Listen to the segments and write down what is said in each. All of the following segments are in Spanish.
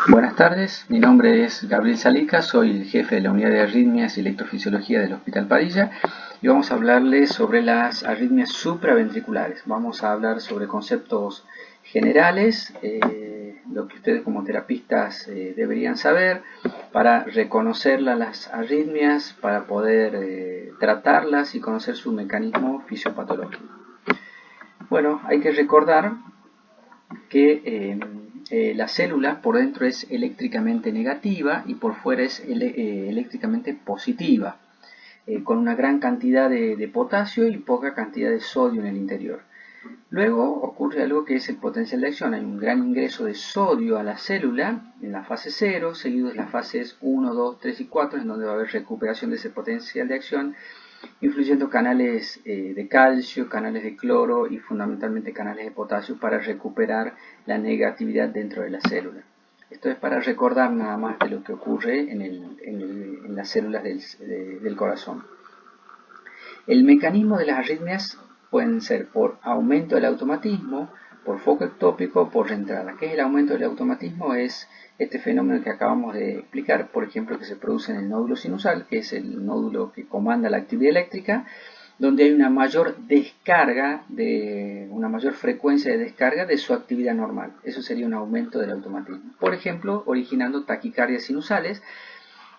Buenas tardes, mi nombre es Gabriel Salica, soy el jefe de la unidad de arritmias y electrofisiología del Hospital Padilla y vamos a hablarles sobre las arritmias supraventriculares. Vamos a hablar sobre conceptos generales, lo que ustedes como terapistas deberían saber para reconocer las arritmias, para poder tratarlas y conocer su mecanismo fisiopatológico. Bueno, hay que recordar que la célula por dentro es eléctricamente negativa y por fuera es eléctricamente positiva, con una gran cantidad de potasio y poca cantidad de sodio en el interior. Luego ocurre algo que es el potencial de acción. Hay un gran ingreso de sodio a la célula en la fase 0, seguido de las fases 1, 2, 3 y 4, en donde va a haber recuperación de ese potencial de acción, influyendo canales de calcio, canales de cloro y fundamentalmente canales de potasio para recuperar la negatividad dentro de la célula. Esto es para recordar nada más de lo que ocurre en las células del corazón. El mecanismo de las arritmias pueden ser por aumento del automatismo, por foco ectópico o por reentrada. ¿Qué es el aumento del automatismo? Es este fenómeno que acabamos de explicar, por ejemplo, que se produce en el nódulo sinusal, que es el nódulo que comanda la actividad eléctrica, donde hay una mayor descarga, una mayor frecuencia de descarga de su actividad normal. Eso sería un aumento del automatismo. Por ejemplo, originando taquicardias sinusales,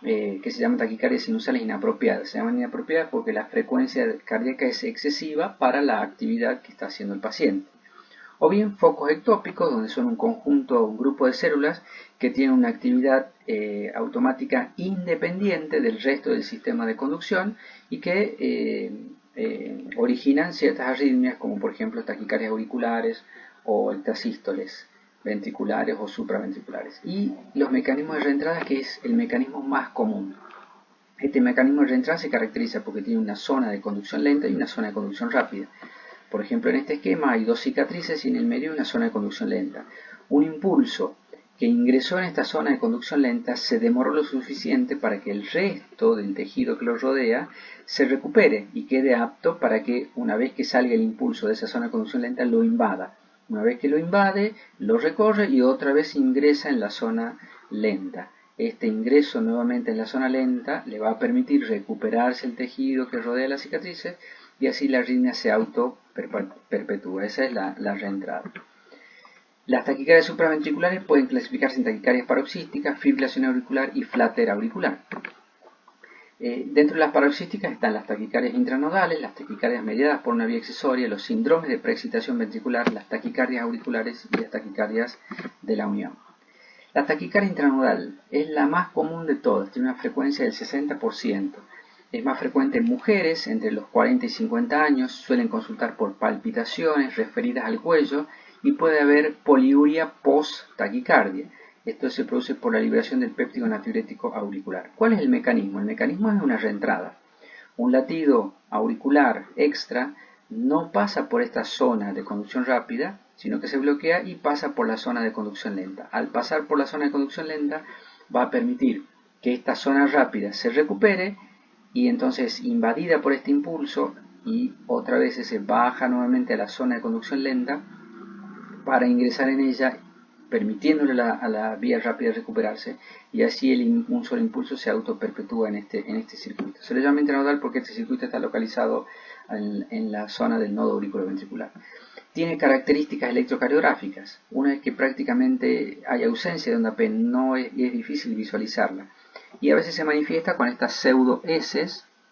que se llaman taquicardias sinusales inapropiadas. Se llaman inapropiadas porque la frecuencia cardíaca es excesiva para la actividad que está haciendo el paciente. O bien focos ectópicos, donde son un grupo de células que tienen una actividad automática independiente del resto del sistema de conducción y que originan ciertas arritmias, como por ejemplo taquicardias auriculares o ectasístoles ventriculares o supraventriculares. Y los mecanismos de reentrada, que es el mecanismo más común. Este mecanismo de reentrada se caracteriza porque tiene una zona de conducción lenta y una zona de conducción rápida. Por ejemplo, en este esquema hay dos cicatrices y en el medio una zona de conducción lenta. Un impulso que ingresó en esta zona de conducción lenta se demoró lo suficiente para que el resto del tejido que lo rodea se recupere y quede apto para que una vez que salga el impulso de esa zona de conducción lenta lo invada. Una vez que lo invade, lo recorre y otra vez ingresa en la zona lenta. Este ingreso nuevamente en la zona lenta le va a permitir recuperarse el tejido que rodea las cicatrices y así la arritmia se auto-perpetúa. Esa es la reentrada. Las taquicardias supraventriculares pueden clasificarse en taquicardias paroxísticas, fibrilación auricular y flater auricular. Dentro de las paroxísticas están las taquicardias intranodales, las taquicardias mediadas por una vía accesoria, los síndromes de preexcitación ventricular, las taquicardias auriculares y las taquicardias de la unión. La taquicardia intranodal es la más común de todas, tiene una frecuencia del 60%. Es más frecuente en mujeres entre los 40 y 50 años, suelen consultar por palpitaciones referidas al cuello y puede haber poliuria post-taquicardia. Esto se produce por la liberación del péptido natriurético auricular. ¿Cuál es el mecanismo? El mecanismo es una reentrada. Un latido auricular extra no pasa por esta zona de conducción rápida, sino que se bloquea y pasa por la zona de conducción lenta. Al pasar por la zona de conducción lenta va a permitir que esta zona rápida se recupere y entonces invadida por este impulso y otra vez se baja nuevamente a la zona de conducción lenta para ingresar en ella, permitiéndole a la vía rápida recuperarse y así un solo impulso se auto-perpetúa en este circuito. Se le llama intranodal porque este circuito está localizado en la zona del nodo auriculoventricular. Tiene características electrocardiográficas. Una es que prácticamente hay ausencia de onda P, y es difícil visualizarla. Y a veces se manifiesta con estas pseudo S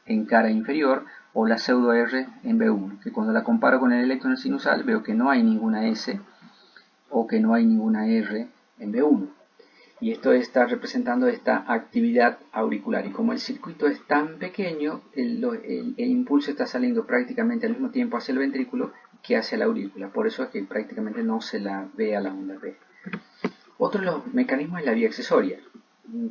en cara inferior o la pseudo R en B1, que cuando la comparo con el electro en el sinusal veo que no hay ninguna S o que no hay ninguna R en B1. Y esto está representando esta actividad auricular. Y como el circuito es tan pequeño, el impulso está saliendo prácticamente al mismo tiempo hacia el ventrículo que hacia la aurícula. Por eso es que prácticamente no se la ve a la onda P. Otro de los mecanismos es la vía accesoria.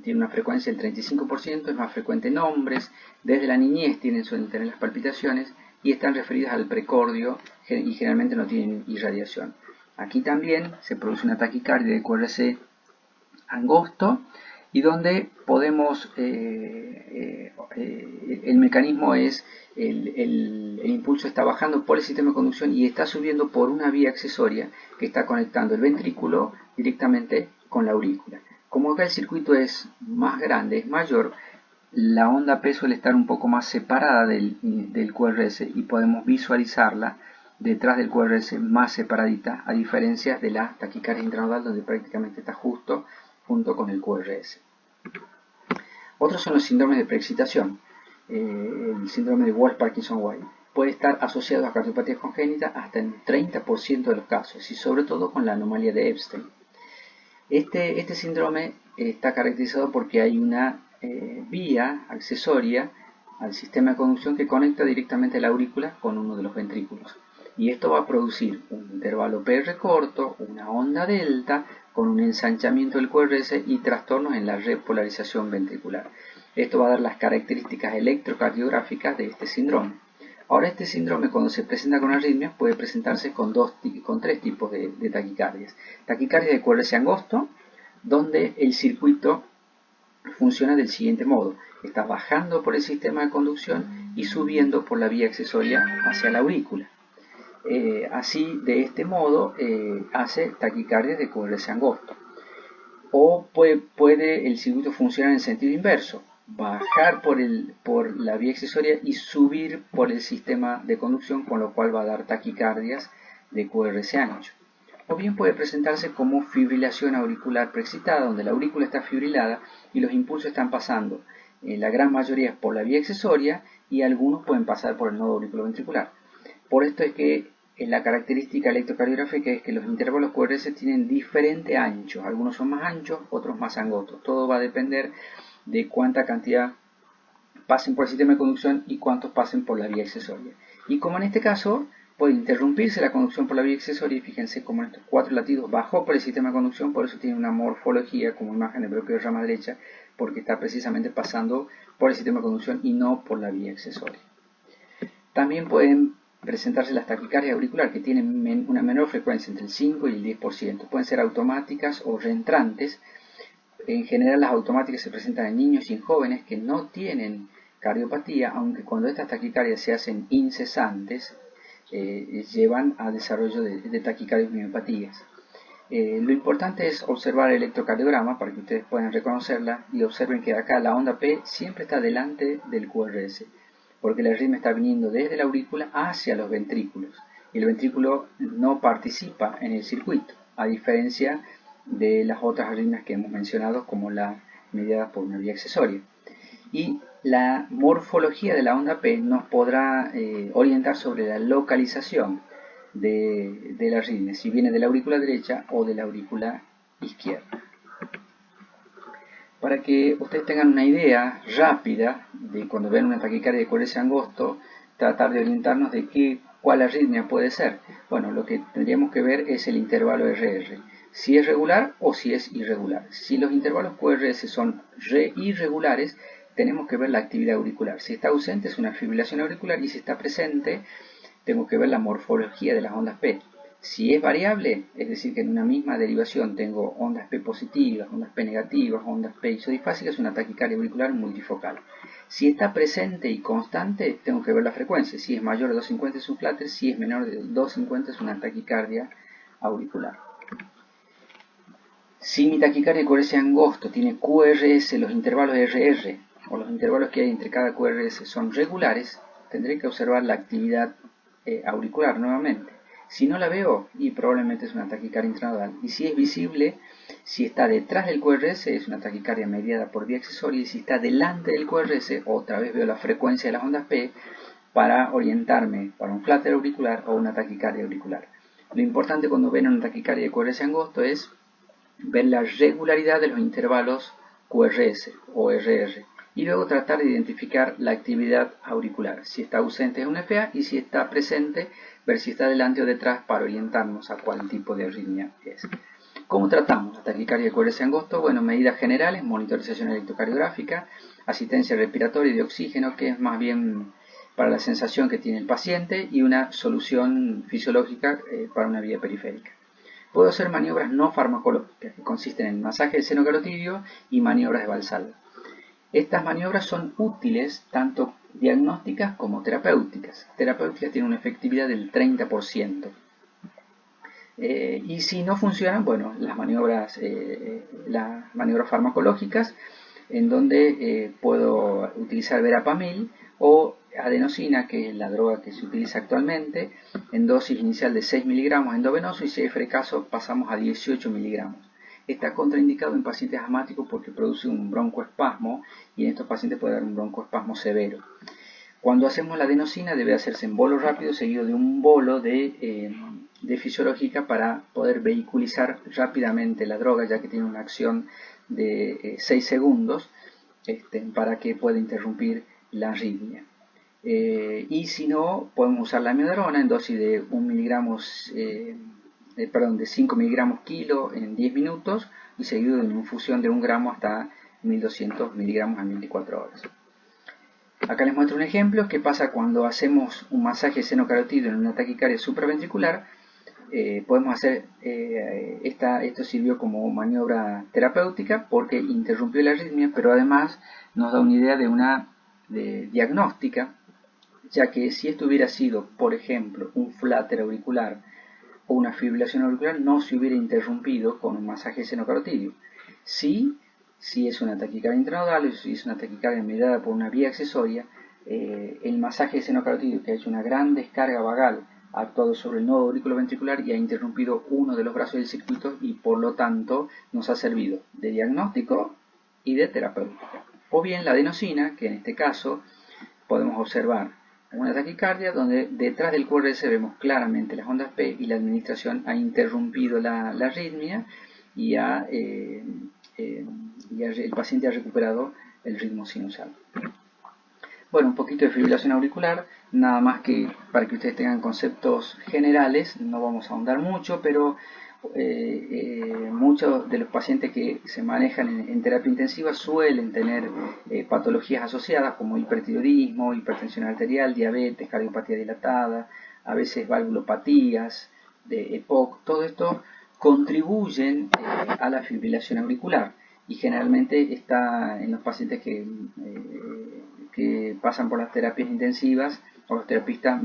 Tiene una frecuencia del 35%, es más frecuente en hombres. Desde la niñez suelen tener las palpitaciones y están referidas al precordio y generalmente no tienen irradiación. Aquí también se produce una taquicardia de QRC angosto y donde podemos, el mecanismo es, el impulso está bajando por el sistema de conducción y está subiendo por una vía accesoria que está conectando el ventrículo directamente con la aurícula. Como acá el circuito es más grande, es mayor, la onda P suele estar un poco más separada del QRS y podemos visualizarla detrás del QRS más separadita, a diferencia de la taquicardia intranodal, donde prácticamente está justo junto con el QRS. Otros son los síndromes de preexcitación. El síndrome de Wolff-Parkinson-White puede estar asociado a cardiopatía congénita hasta en 30% de los casos, y sobre todo con la anomalía de Epstein. Este síndrome está caracterizado porque hay una vía accesoria al sistema de conducción que conecta directamente la aurícula con uno de los ventrículos. Y esto va a producir un intervalo PR corto, una onda delta, con un ensanchamiento del QRS y trastornos en la repolarización ventricular. Esto va a dar las características electrocardiográficas de este síndrome. Ahora, este síndrome, cuando se presenta con arritmias, puede presentarse con tres tipos de taquicardias. Taquicardia de QRS angosto, donde el circuito funciona del siguiente modo: está bajando por el sistema de conducción y subiendo por la vía accesoria hacia la aurícula. Así, de este modo, hace taquicardia de QRS angosto. O puede el circuito funcionar en sentido inverso: bajar por la vía accesoria y subir por el sistema de conducción, con lo cual va a dar taquicardias de QRS ancho. O bien puede presentarse como fibrilación auricular preexcitada, donde la aurícula está fibrilada y los impulsos están pasando, la gran mayoría por la vía accesoria, y algunos pueden pasar por el nodo auriculoventricular. Por esto es que la característica electrocardiográfica es que los intervalos QRS tienen diferente ancho. Algunos son más anchos, otros más angostos. Todo va a depender de cuánta cantidad pasen por el sistema de conducción y cuántos pasen por la vía accesoria. Y como en este caso puede interrumpirse la conducción por la vía accesoria, y fíjense cómo en estos 4 latidos bajó por el sistema de conducción, por eso tiene una morfología como imagen de bloqueo de rama derecha, porque está precisamente pasando por el sistema de conducción y no por la vía accesoria. También pueden presentarse las taquicardias auriculares, que tienen una menor frecuencia, entre el 5 y el 10%. Pueden ser automáticas o reentrantes. En general, las automáticas se presentan en niños y en jóvenes que no tienen cardiopatía, aunque cuando estas taquicardias se hacen incesantes, llevan a desarrollo de taquicardias miopatías. Lo importante es observar el electrocardiograma para que ustedes puedan reconocerla, y observen que acá la onda P siempre está delante del QRS, porque la arritmia está viniendo desde la aurícula hacia los ventrículos, y el ventrículo no participa en el circuito, a diferencia de las otras arritmias que hemos mencionado, como la mediada por una vía accesoria. Y la morfología de la onda P nos podrá orientar sobre la localización de la arritmia, si viene de la aurícula derecha o de la aurícula izquierda. Para que ustedes tengan una idea rápida de cuando ven una taquicardia de QRS angosto, tratar de orientarnos de cuál arritmia puede ser. Bueno, lo que tendríamos que ver es el intervalo RR, si es regular o si es irregular. Si los intervalos QRS son irregulares, tenemos que ver la actividad auricular. Si está ausente, es una fibrilación auricular, y si está presente, tengo que ver la morfología de las ondas P. Si es variable, es decir, que en una misma derivación tengo ondas P positivas, ondas P negativas, ondas P isodifásicas, es una taquicardia auricular multifocal. Si está presente y constante, tengo que ver la frecuencia. Si es mayor de 250 es un flatter, si es menor de 250 es una taquicardia auricular. Si mi taquicardia de QRS angosto tiene QRS, los intervalos RR o los intervalos que hay entre cada QRS son regulares, tendré que observar la actividad auricular nuevamente. Si no la veo, y probablemente es una taquicardia intranodal. Y si es visible, si está detrás del QRS, es una taquicardia mediada por vía accesoria, y si está delante del QRS, otra vez veo la frecuencia de las ondas P para orientarme para un flatter auricular o una taquicardia auricular. Lo importante cuando ven una taquicardia de QRS angosto es ver la regularidad de los intervalos QRS o RR, y luego tratar de identificar la actividad auricular. Si está ausente es una FA, y si está presente, ver si está delante o detrás para orientarnos a cuál tipo de arritmia es. ¿Cómo tratamos la taquicardia de QRS angosto? Bueno, medidas generales: monitorización electrocardiográfica, asistencia respiratoria y de oxígeno, que es más bien para la sensación que tiene el paciente, y una solución fisiológica para una vía periférica. Puedo hacer maniobras no farmacológicas, que consisten en masaje del seno carotidio y maniobras de Valsalva. Estas maniobras son útiles tanto diagnósticas como terapéuticas. Terapéuticas tienen una efectividad del 30%. Y si no funcionan, bueno, las maniobras farmacológicas, en donde puedo utilizar verapamil o adenosina, que es la droga que se utiliza actualmente, en dosis inicial de 6 miligramos endovenoso, y si es caso pasamos a 18 miligramos. Está contraindicado en pacientes asmáticos porque produce un broncoespasmo, y en estos pacientes puede dar un broncoespasmo severo. Cuando hacemos la adenosina debe hacerse en bolo rápido seguido de un bolo de fisiológica para poder vehiculizar rápidamente la droga, ya que tiene una acción de 6 segundos para que pueda interrumpir la arritmia. Y si no, podemos usar la amiodarona en dosis de 5 miligramos kilo en 10 minutos y seguido de una infusión de 1 gramo hasta 1200 miligramos en 24 horas. Acá les muestro un ejemplo. ¿Qué pasa cuando hacemos un masaje seno-carotídeo en una taquicardia supraventricular? Podemos hacer, esto sirvió como maniobra terapéutica porque interrumpió la arritmia, pero además nos da una idea de una diagnóstica, ya que si esto hubiera sido, por ejemplo, un flutter auricular o una fibrilación auricular, no se hubiera interrumpido con un masaje seno-carotídeo. Si es una taquicardia intranodal o si es una taquicardia mediada por una vía accesoria, el masaje seno-carotídeo, que ha hecho una gran descarga vagal, ha actuado sobre el nodo auriculoventricular y ha interrumpido uno de los brazos del circuito, y por lo tanto nos ha servido de diagnóstico y de terapéutica. O bien la adenosina, que en este caso podemos observar una taquicardia donde detrás del QRS vemos claramente las ondas P, y la administración ha interrumpido la arritmia y el paciente ha recuperado el ritmo sinusal. Bueno, un poquito de fibrilación auricular, nada más que para que ustedes tengan conceptos generales, no vamos a ahondar mucho, pero muchos de los pacientes que se manejan en terapia intensiva suelen tener patologías asociadas como hipertiroidismo, hipertensión arterial, diabetes, cardiopatía dilatada, a veces valvulopatías, de EPOC. Todo esto contribuyen a la fibrilación auricular, y generalmente está en los pacientes que pasan por las terapias intensivas, o los terapistas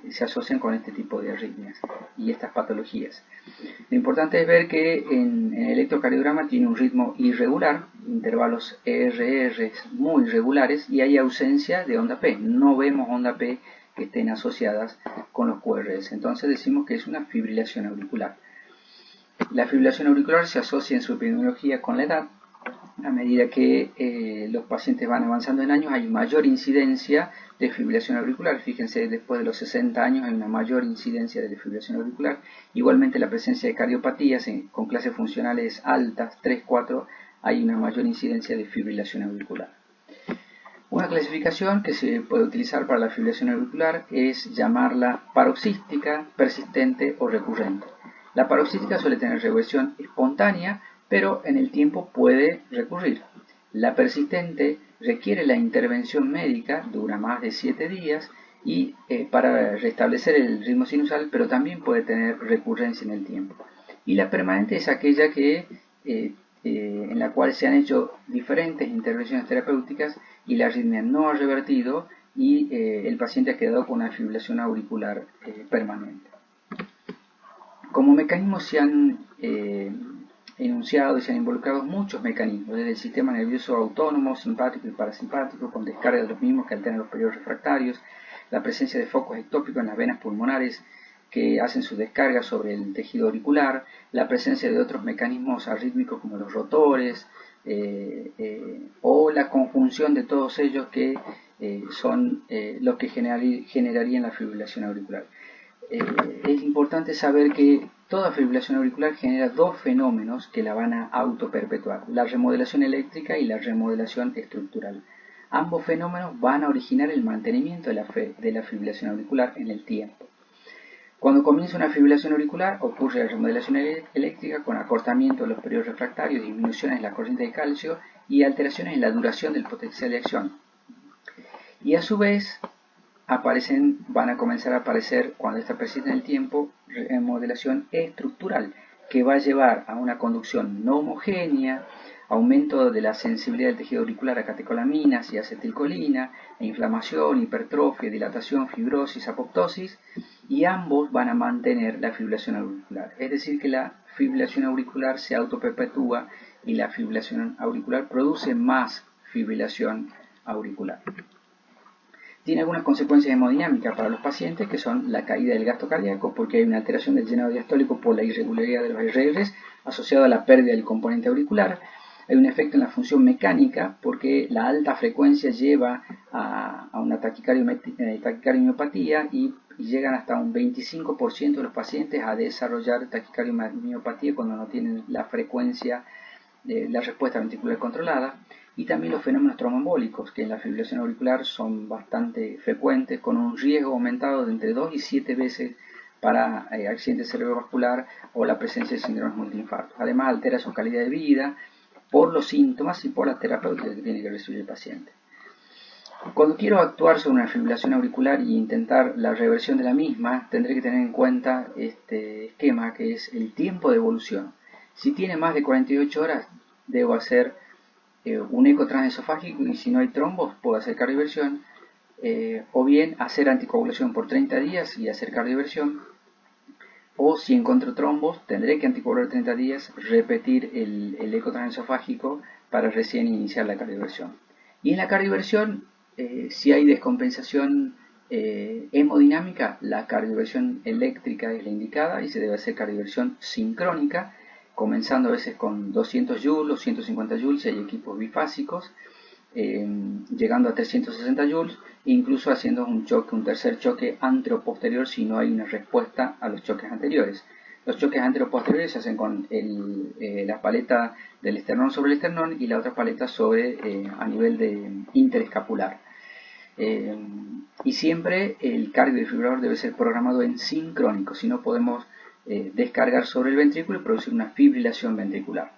se asocian con este tipo de arritmias y estas patologías. Lo importante es ver que en el electrocardiograma tiene un ritmo irregular, intervalos ERR muy regulares, y hay ausencia de onda P. No vemos onda P que estén asociadas con los QRS. Entonces decimos que es una fibrilación auricular. La fibrilación auricular se asocia en su epidemiología con la edad. A medida que los pacientes van avanzando en años, hay mayor incidencia de fibrilación auricular. Fíjense, después de los 60 años hay una mayor incidencia de fibrilación auricular. Igualmente, la presencia de cardiopatías con clases funcionales altas, 3, 4, hay una mayor incidencia de fibrilación auricular. Una clasificación que se puede utilizar para la fibrilación auricular es llamarla paroxística, persistente o recurrente. La paroxística suele tener reversión espontánea, pero en el tiempo puede recurrir. La persistente requiere la intervención médica, dura más de 7 días y para restablecer el ritmo sinusal, pero también puede tener recurrencia en el tiempo. Y la permanente es aquella que en la cual se han hecho diferentes intervenciones terapéuticas y la arritmia no ha revertido y el paciente ha quedado con una fibrilación auricular permanente. Como mecanismos se han enunciado y se han involucrado muchos mecanismos, desde el sistema nervioso autónomo, simpático y parasimpático, con descarga de los mismos que alteran los periodos refractarios, la presencia de focos ectópicos en las venas pulmonares que hacen su descarga sobre el tejido auricular, la presencia de otros mecanismos arrítmicos como los rotores, o la conjunción de todos ellos que son los que generarían la fibrilación auricular. Es importante saber que toda fibrilación auricular genera dos fenómenos que la van a autoperpetuar: la remodelación eléctrica y la remodelación estructural. Ambos fenómenos van a originar el mantenimiento de la fibrilación auricular en el tiempo. Cuando comienza una fibrilación auricular, ocurre la remodelación eléctrica con acortamiento de los periodos refractarios, disminuciones en la corriente de calcio y alteraciones en la duración del potencial de acción. Y a su vez van a comenzar a aparecer, cuando esta persiste en el tiempo, remodelación estructural, que va a llevar a una conducción no homogénea, aumento de la sensibilidad del tejido auricular a catecolaminas y acetilcolina, e inflamación, hipertrofia, dilatación, fibrosis, apoptosis, y ambos van a mantener la fibrilación auricular. Es decir, que la fibrilación auricular se autoperpetúa y la fibrilación auricular produce más fibrilación auricular. Tiene algunas consecuencias hemodinámicas para los pacientes, que son la caída del gasto cardíaco, porque hay una alteración del llenado diastólico por la irregularidad de los RRs asociado a la pérdida del componente auricular. Hay un efecto en la función mecánica, porque la alta frecuencia lleva a una taquicardiomyopatía y llegan hasta un 25% de los pacientes a desarrollar taquicardiomyopatía cuando no tienen la frecuencia de la respuesta ventricular controlada. Y también los fenómenos tromboembólicos, que en la fibrilación auricular son bastante frecuentes, con un riesgo aumentado de entre 2 y 7 veces para accidente cerebrovascular o la presencia de síndromes multiinfartos. Además, altera su calidad de vida por los síntomas y por la terapéutica que tiene que recibir el paciente. Cuando quiero actuar sobre una fibrilación auricular y intentar la reversión de la misma, tendré que tener en cuenta este esquema, que es el tiempo de evolución. Si tiene más de 48 horas, debo hacer un eco transesofágico, y si no hay trombos puedo hacer cardioversión, o bien hacer anticoagulación por 30 días y hacer cardioversión, o si encuentro trombos tendré que anticoagular 30 días, repetir el eco transesofágico para recién iniciar la cardioversión. Y en la cardioversión, si hay descompensación hemodinámica, la cardioversión eléctrica es la indicada y se debe hacer cardioversión sincrónica, comenzando a veces con 200 joules o 150 joules si hay equipos bifásicos, llegando a 360 joules, e incluso haciendo un tercer choque anteroposterior si no hay una respuesta a los choques anteriores. Los choques anteroposteriores se hacen con la paleta del esternón sobre el esternón y la otra paleta a nivel de interescapular. Y siempre el cardiodefibrilador debe ser programado en sincrónico, si no podemos descargar sobre el ventrículo y producir una fibrilación ventricular.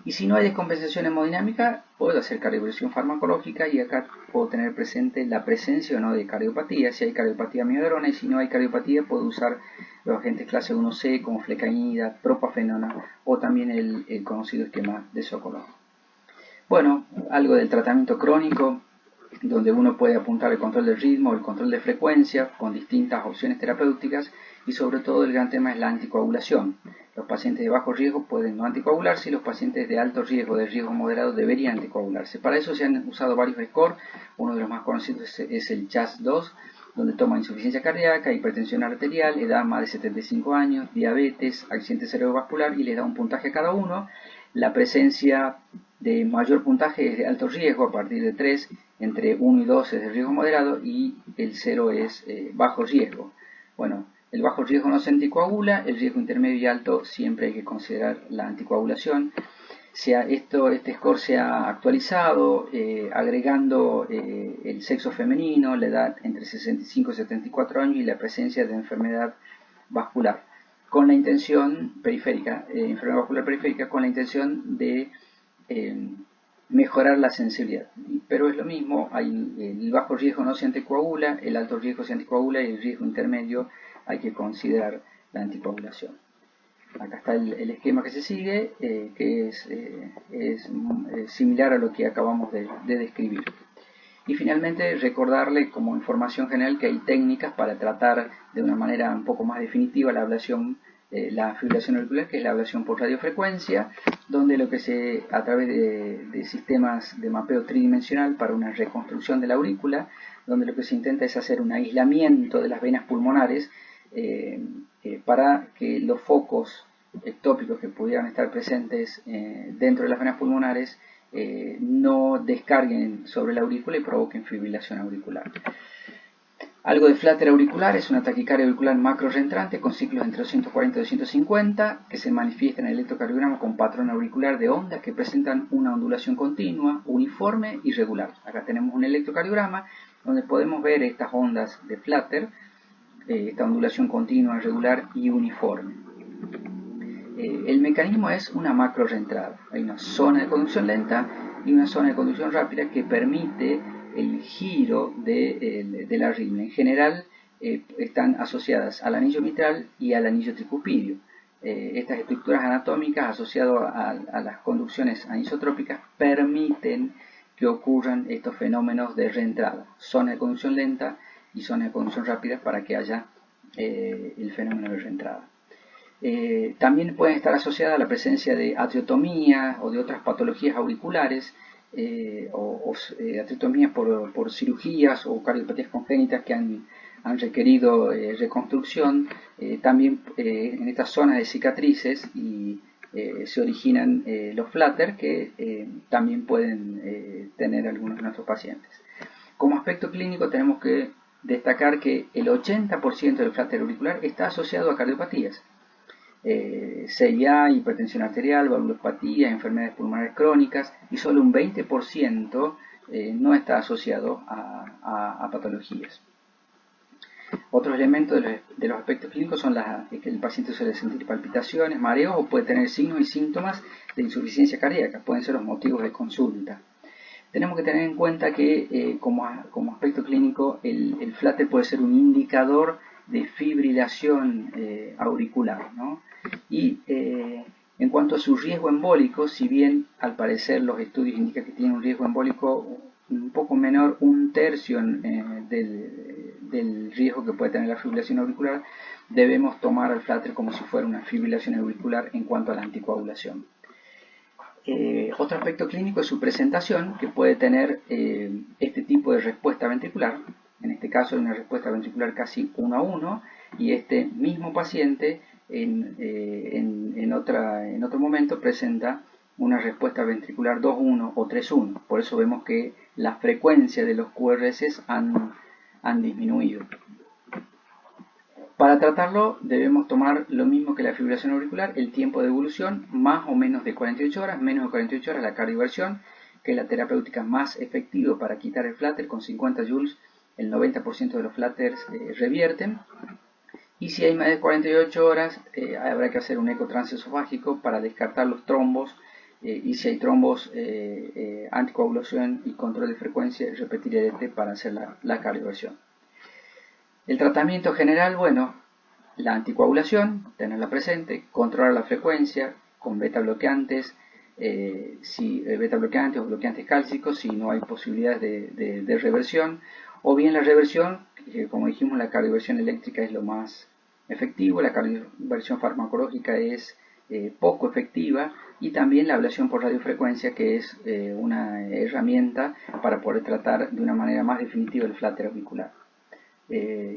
Y si no hay descompensación hemodinámica, puedo hacer cardioversión farmacológica, y acá puedo tener presente la presencia o no de cardiopatía, si hay cardiopatía miodarona, y si no hay cardiopatía puedo usar los agentes clase 1C como flecainida, propafenona o también el conocido esquema de Sokolov. Bueno, algo del tratamiento crónico, donde uno puede apuntar el control del ritmo, el control de frecuencia, con distintas opciones terapéuticas, y sobre todo el gran tema es la anticoagulación. Los pacientes de bajo riesgo pueden no anticoagularse, y los pacientes de alto riesgo, de riesgo moderado, deberían anticoagularse. Para eso se han usado varios scores. Uno de los más conocidos es el CHAS-2, donde toma insuficiencia cardíaca, hipertensión arterial, edad más de 75 años, diabetes, accidente cerebrovascular, y les da un puntaje a cada uno. La presencia de mayor puntaje es de alto riesgo, a partir de 3, entre 1 y 2 es de riesgo moderado, y el 0 es bajo riesgo. Bueno, el bajo riesgo no se anticoagula, el riesgo intermedio y alto siempre hay que considerar la anticoagulación. Este score se ha actualizado agregando el sexo femenino, la edad entre 65 y 74 años y la presencia de enfermedad vascular, con la intención periférica, enfermedad vascular periférica, con la intención de mejorar la sensibilidad. Pero es lo mismo, el bajo riesgo no se anticoagula, el alto riesgo se anticoagula, y el riesgo intermedio hay que considerar la anticoagulación. Acá está el esquema que se sigue, que es similar a lo que acabamos de describir. Y finalmente recordarle como información general que hay técnicas para tratar de una manera un poco más definitiva la ablación, la fibrilación auricular, que es la ablación por radiofrecuencia, donde a través de sistemas de mapeo tridimensional para una reconstrucción de la aurícula, donde lo que se intenta es hacer un aislamiento de las venas pulmonares para que los focos ectópicos que pudieran estar presentes dentro de las venas pulmonares no descarguen sobre la aurícula y provoquen fibrilación auricular. Algo de flutter auricular es una taquicardia auricular macro reentrante con ciclos entre 240 y 250 que se manifiesta en el electrocardiograma con patrón auricular de ondas que presentan una ondulación continua, uniforme y regular. Acá tenemos un electrocardiograma donde podemos ver estas ondas de flutter, esta ondulación continua, regular y uniforme. El mecanismo es una macro reentrada. Hay una zona de conducción lenta y una zona de conducción rápida que permite el giro de la arritmia. En general están asociadas al anillo mitral y al anillo tricuspidio. estas estructuras anatómicas asociadas a las conducciones anisotrópicas permiten que ocurran estos fenómenos de reentrada, zona de conducción lenta y zona de conducción rápida, para que haya el fenómeno de reentrada. También pueden estar asociadas a la presencia de atriotomía o de otras patologías auriculares, atriotomías por cirugías o cardiopatías congénitas que han requerido reconstrucción. También en estas zonas de cicatrices se originan los flutter, que también pueden tener algunos de nuestros pacientes. Como aspecto clínico tenemos que destacar que el 80% del flutter auricular está asociado a cardiopatías. CIA, hipertensión arterial, valvulopatía, enfermedades pulmonares crónicas, y solo un 20% no está asociado a patologías. Otros elementos de los aspectos clínicos son que el paciente suele sentir palpitaciones, mareos, o puede tener signos y síntomas de insuficiencia cardíaca. Pueden ser los motivos de consulta. Tenemos que tener en cuenta que como aspecto clínico el flutter puede ser un indicador de fibrilación auricular, ¿no? Y en cuanto a su riesgo embólico, si bien al parecer los estudios indican que tiene un riesgo embólico un poco menor, 1/3 del riesgo que puede tener la fibrilación auricular, debemos tomar al flutter como si fuera una fibrilación auricular en cuanto a la anticoagulación. Otro aspecto clínico es su presentación, que puede tener este tipo de respuesta ventricular. En este caso es una respuesta ventricular casi 1 a 1, y este mismo paciente en otro momento presenta una respuesta ventricular 2-1 o 3-1. Por eso vemos que la frecuencia de los QRS han disminuido. Para tratarlo debemos tomar lo mismo que la fibrilación auricular, el tiempo de evolución, más o menos de 48 horas, menos de 48 horas la cardioversión, que es la terapéutica más efectiva para quitar el flutter. Con 50 joules el 90% de los flutters revierten. Y si hay más de 48 horas, habrá que hacer un eco transesofágico para descartar los trombos, y si hay trombos, anticoagulación y control de frecuencia, repetir EDT para hacer la cardioversión. El tratamiento general, bueno, la anticoagulación, tenerla presente, controlar la frecuencia con beta bloqueantes, beta bloqueantes o bloqueantes cálcicos, si no hay posibilidades de reversión, o bien la reversión, como dijimos, la cardioversión eléctrica es lo más efectivo, la cardioversión farmacológica es poco efectiva, y también la ablación por radiofrecuencia, que es una herramienta para poder tratar de una manera más definitiva el flutter auricular.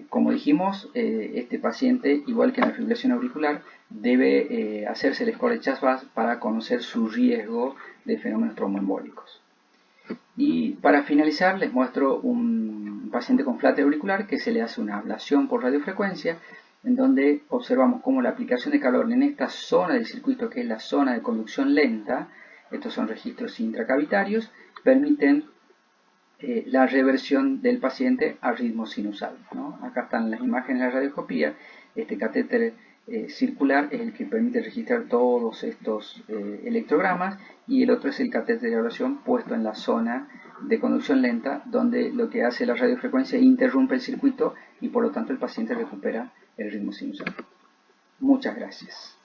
Como dijimos, este paciente, igual que en la fibrilación auricular, debe hacerse el score de Chas-Bas para conocer su riesgo de fenómenos tromboembólicos. Y para finalizar les muestro un paciente con flutter auricular que se le hace una ablación por radiofrecuencia, en donde observamos cómo la aplicación de calor en esta zona del circuito, que es la zona de conducción lenta, estos son registros intracavitarios, permiten la reversión del paciente a ritmo sinusal, ¿no? Acá están las imágenes de la radioscopía. Este catéter circular es el que permite registrar todos estos electrogramas, y el otro es el catéter de ablación puesto en la zona de conducción lenta, donde lo que hace la radiofrecuencia interrumpe el circuito y por lo tanto el paciente recupera el ritmo sinusal. Muchas gracias.